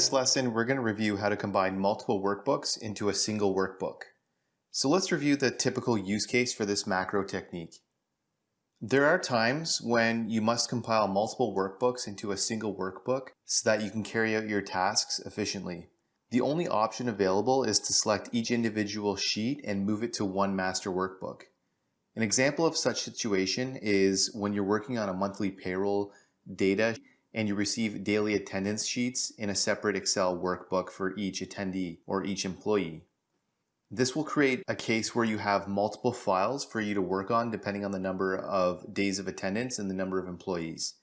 this lesson, we're going to review how to combine multiple workbooks into a single workbook. So let's review the typical use case for this macro technique. There are times when you must compile multiple workbooks into a single workbook so that you can carry out your tasks efficiently. The only option available is to select each individual sheet and move it to one master workbook. An example of such situation is when you're working on a monthly payroll data and you receive daily attendance sheets in a separate Excel workbook for each attendee or each employee. This will create a case where you have multiple files for you to work on depending on the number of days of attendance and the number of employees.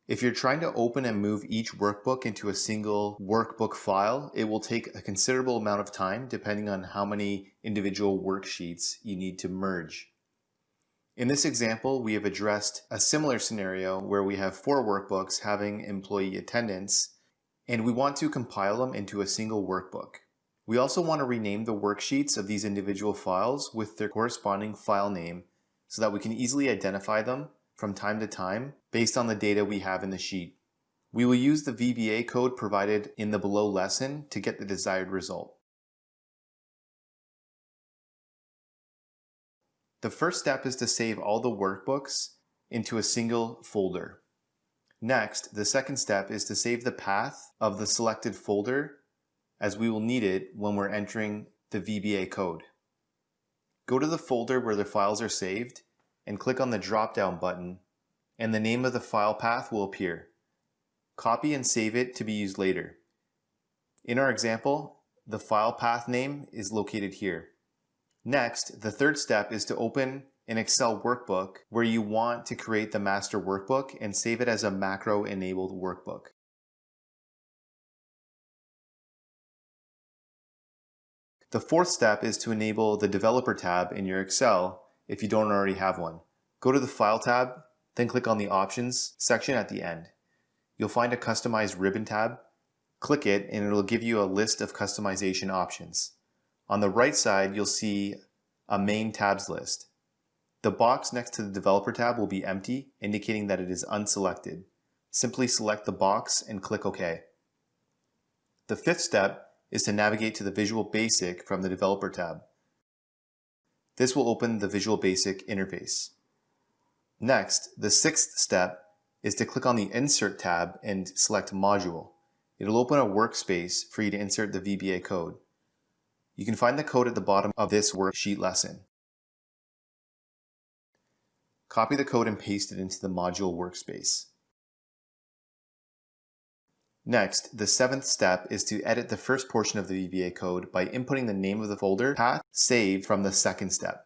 If you're trying to open and move each workbook into a single workbook file, it will take a considerable amount of time depending on how many individual worksheets you need to merge. In this example, we have addressed a similar scenario where we have 4 workbooks having employee attendance, and we want to compile them into a single workbook. We also want to rename the worksheets of these individual files with their corresponding file name so that we can easily identify them from time to time based on the data we have in the sheet. We will use the VBA code provided in the below lesson to get the desired result. The first step is to save all the workbooks into a single folder. Next, the second step is to save the path of the selected folder as we will need it when we're entering the VBA code. Go to the folder where the files are saved and click on the drop-down button, and the name of the file path will appear. Copy and save it to be used later. In our example, the file path name is located here. Next, the third step is to open an Excel workbook where you want to create the master workbook and save it as a macro-enabled workbook. The fourth step is to enable the Developer tab in your Excel if you don't already have one. Go to the File tab, then click on the Options section at the end. You'll find a Customize ribbon tab. Click it and it'll give you a list of customization options. On the right side, you'll see a Main tabs list. The box next to the Developer tab will be empty, indicating that it is unselected. Simply select the box and click OK. The fifth step is to navigate to the Visual Basic from the Developer tab. This will open the Visual Basic interface. Next, the sixth step is to click on the Insert tab and select Module. It'll open a workspace for you to insert the VBA code. You can find the code at the bottom of this worksheet lesson. Copy the code and paste it into the module workspace. Next, the seventh step is to edit the first portion of the VBA code by inputting the name of the folder path saved from the second step.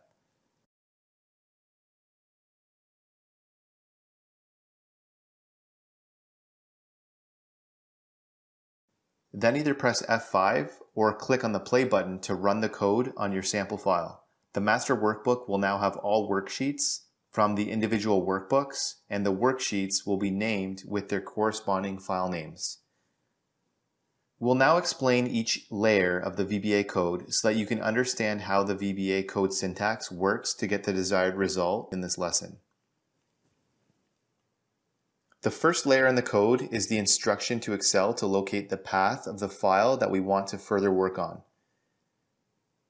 Then either press F5 or click on the play button to run the code on your sample file. The master workbook will now have all worksheets from the individual workbooks, and the worksheets will be named with their corresponding file names. We'll now explain each layer of the VBA code so that you can understand how the VBA code syntax works to get the desired result in this lesson. The first layer in the code is the instruction to Excel to locate the path of the file that we want to further work on.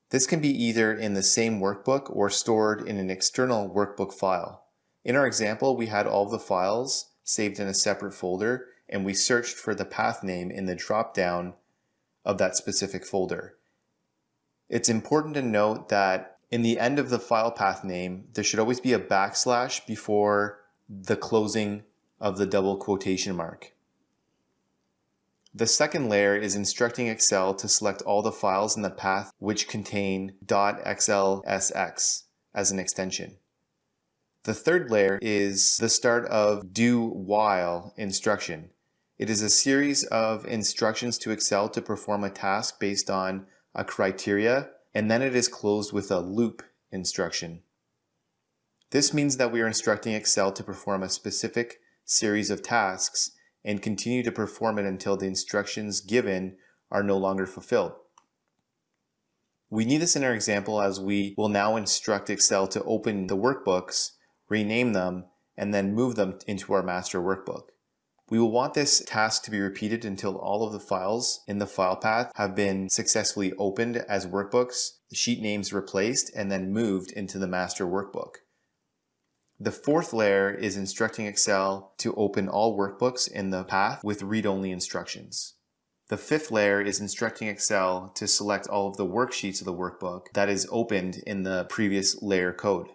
This can be either in the same workbook or stored in an external workbook file. In our example, we had all of the files saved in a separate folder, and we searched for the path name in the drop-down of that specific folder. It's important to note that in the end of the file path name, there should always be a backslash before the closing of the double quotation mark. The second layer is instructing Excel to select all the files in the path which contain .xlsx as an extension. The third layer is the start of do while instruction. It is a series of instructions to Excel to perform a task based on a criteria, and then it is closed with a loop instruction. This means that we are instructing Excel to perform a specific series of tasks and continue to perform it until the instructions given are no longer fulfilled. We need this in our example as we will now instruct Excel to open the workbooks, rename them, and then move them into our master workbook. We will want this task to be repeated until all of the files in the file path have been successfully opened as workbooks, the sheet names replaced, and then moved into the master workbook. The fourth layer is instructing Excel to open all workbooks in the path with read-only instructions. The fifth layer is instructing Excel to select all of the worksheets of the workbook that is opened in the previous layer code.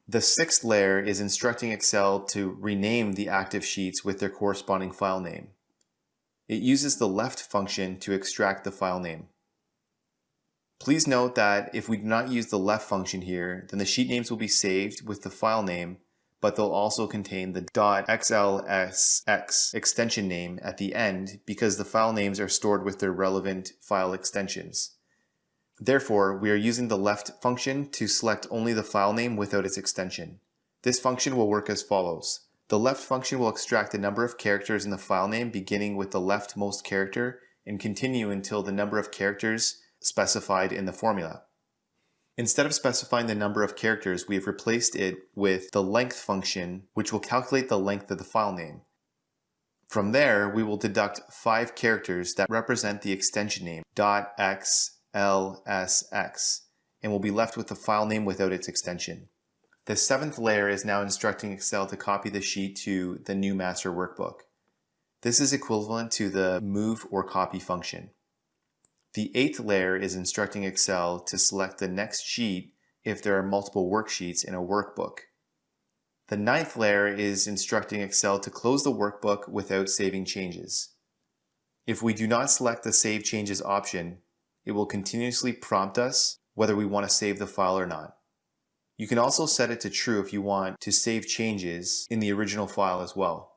The sixth layer is instructing Excel to rename the active sheets with their corresponding file name. It uses the left function to extract the file name. Please note that if we do not use the left function here, then the sheet names will be saved with the file name, but they'll also contain the .xlsx extension name at the end because the file names are stored with their relevant file extensions. Therefore, we are using the left function to select only the file name without its extension. This function will work as follows. The left function will extract the number of characters in the file name beginning with the leftmost character and continue until the number of characters specified in the formula. Instead of specifying the number of characters, we have replaced it with the length function, which will calculate the length of the file name. From there, we will deduct 5 characters that represent the extension name .xlsx, and we'll be left with the file name without its extension. The seventh layer is now instructing Excel to copy the sheet to the new master workbook. This is equivalent to the move or copy function. The eighth layer is instructing Excel to select the next sheet if there are multiple worksheets in a workbook. The ninth layer is instructing Excel to close the workbook without saving changes. If we do not select the Save Changes option, it will continuously prompt us whether we want to save the file or not. You can also set it to true if you want to save changes in the original file as well.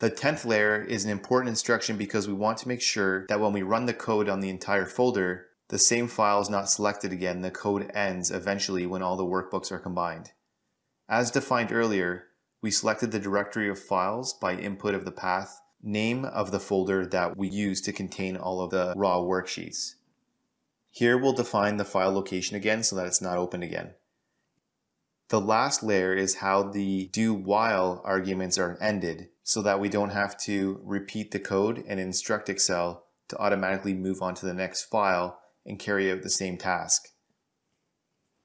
The 10th layer is an important instruction because we want to make sure that when we run the code on the entire folder, the same file is not selected again. The code ends eventually when all the workbooks are combined. As defined earlier, we selected the directory of files by input of the path name of the folder that we use to contain all of the raw worksheets. Here we'll define the file location again so that it's not opened again. The last layer is how the do while arguments are ended so that we don't have to repeat the code and instruct Excel to automatically move on to the next file and carry out the same task.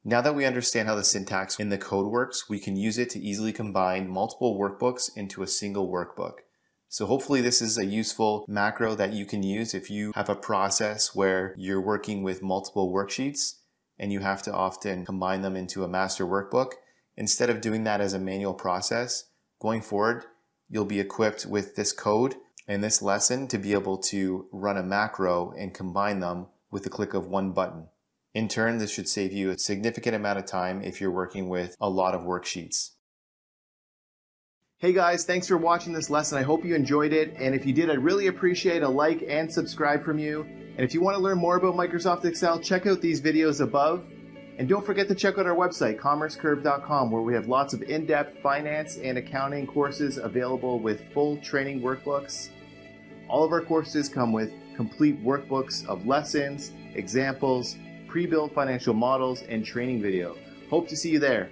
Now that we understand how the syntax in the code works, we can use it to easily combine multiple workbooks into a single workbook. So hopefully this is a useful macro that you can use if you have a process where you're working with multiple worksheets and you have to often combine them into a master workbook. Instead of doing that as a manual process, going forward, you'll be equipped with this code and this lesson to be able to run a macro and combine them with the click of one button. In turn, this should save you a significant amount of time if you're working with a lot of worksheets. Hey guys, thanks for watching this lesson. I hope you enjoyed it. And if you did, I'd really appreciate a like and subscribe from you. And if you want to learn more about Microsoft Excel, check out these videos above. And don't forget to check out our website, commercecurve.com, where we have lots of in-depth finance and accounting courses available with full training workbooks. All of our courses come with complete workbooks of lessons, examples, pre-built financial models, and training video. Hope to see you there.